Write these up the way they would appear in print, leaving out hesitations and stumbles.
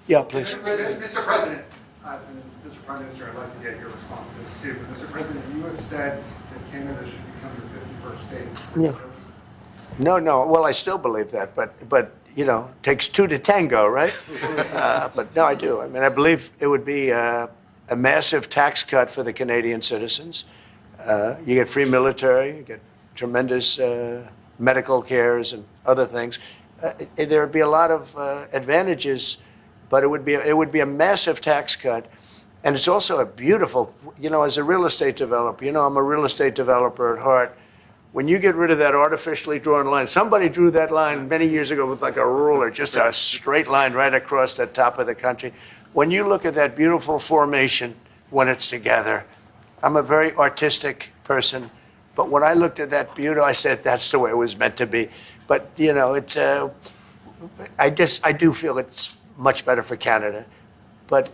Yeah, please. Mr. President, Mr. Prime Minister, I'd like to get your response to this too. But Mr. President, you have said that Canada should become the 51st state. Yeah. No. Well, I still believe that, but you know, it takes two to tango, right? But no, I do. I mean, I believe it would be a massive tax cut for the Canadian citizens. You get free military, you get tremendous medical cares and other things. There would be a lot of advantages, but it would be a massive tax cut. And it's also a beautiful, you know, as a real estate developer, you know, I'm a real estate developer at heart. When you get rid of that artificially drawn line, somebody drew that line many years ago with like a ruler, just a straight line right across the top of the country. When you look at that beautiful formation when it's together, I'm a very artistic person, but when I looked at that beauty, I said that's the way it was meant to be. But you know, I do feel it's much better for Canada, but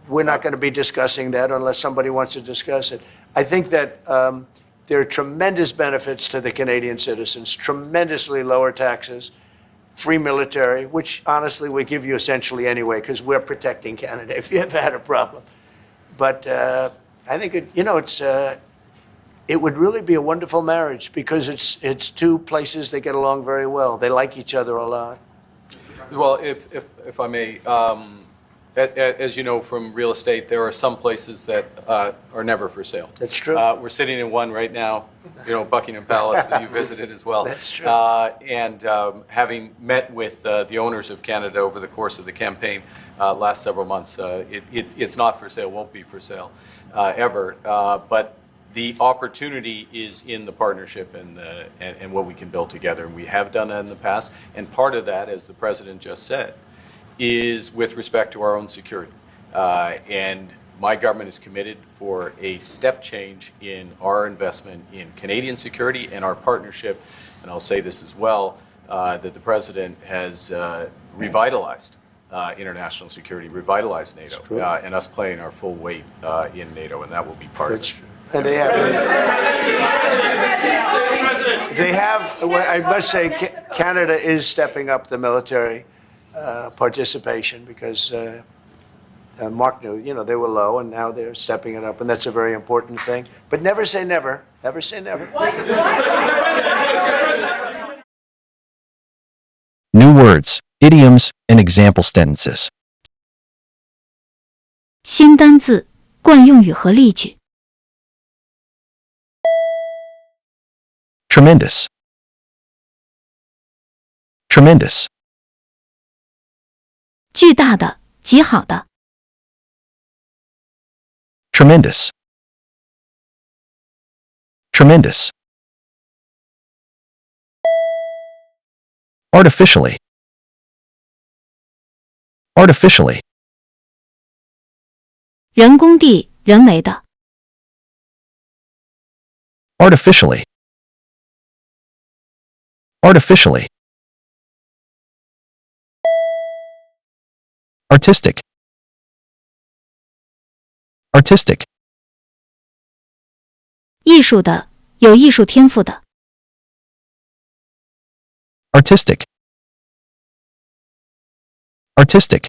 we're not going to be discussing that unless somebody wants to discuss it. I think that there are tremendous benefits to the Canadian citizens, tremendously lower taxes, free military, which honestly we give you essentially anyway because we're protecting Canada if you ever had a problem. But I think it would really be a wonderful marriage because it's two places that get along very well. They like each other a lot. Well, if I may, as you know from real estate, there are some places that are never for sale. That's true. We're sitting in one right now, you know, Buckingham Palace that you visited as well. That's true. And having met with the owners of Canada over the course of the campaign last several months, it's not for sale, won't be for sale ever. But the opportunity is in the partnership and what we can build together. And we have done that in the past. And part of that, as the President just said, is with respect to our own security. And my government is committed for a step change in our investment in Canadian security and our partnership. And I'll say this as well, that the President has revitalized international security, revitalized NATO, and us playing our full weight in NATO, and that will be part of it. True. And they have, I must say, Canada is stepping up the military participation because Mark knew, you know, they were low and now they're stepping it up, and that's a very important thing. But never say never. Never say never. New words, idioms, and example sentences. 新单字、惯用语和例句。Tremendous. Tremendous. 巨大的、极好的。Tremendous. Tremendous. Artificially. Artificially. 人工地、人为的。Artificially. Artificially. Artistic. Artistic. 艺术的、有艺术天赋的。Artistic. Artistic.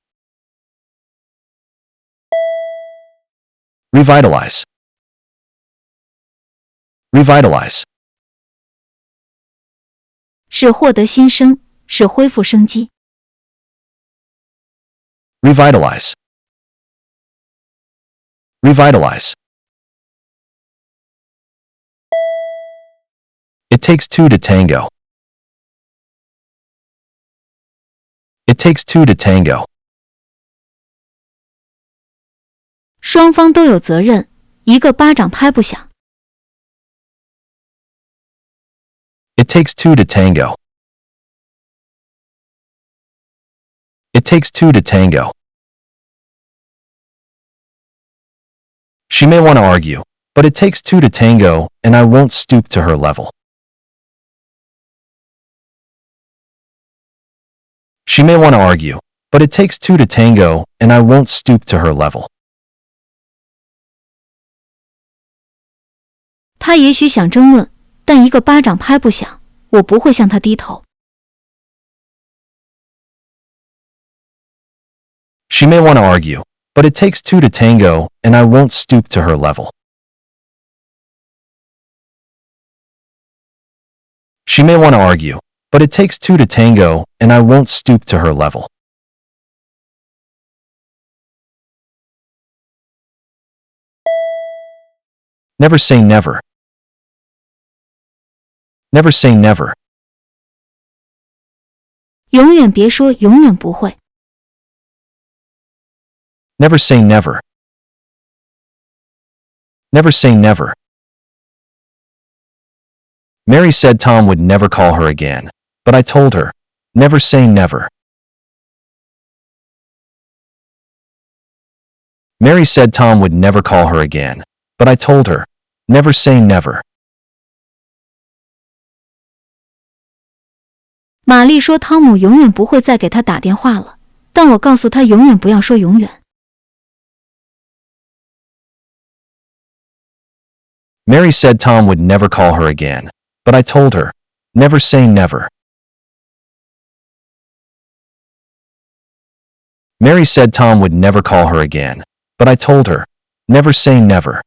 Revitalize. Revitalize. 使获得新生，使恢复生机。Revitalize. Revitalize. It takes two to tango. It takes two to tango. 双方都有责任，一个巴掌拍不响。It takes two to tango. It takes two to tango. She may want to argue, but it takes two to tango, and I won't stoop to her level. She may want to argue, but it takes two to tango, and I won't stoop to her level. 他也许想争论，但一个巴掌拍不响，我不会向他低头。She may want to argue, but it takes two to tango, and I won't stoop to her level. She may want to argue, but it takes two to tango, and I won't stoop to her level. Never say never. Never say never. 永远别说永远不会。Never say never. Never say never. Mary said Tom would never call her again, but I told her, never say never. Mary said Tom would never call her again, but I told her, never say never. 玛丽说汤姆永远不会再给她打电话了，但我告诉她永远不要说永远。Mary said Tom would never call her again, but I told her, never say never. Mary said Tom would never call her again, but I told her, never say never.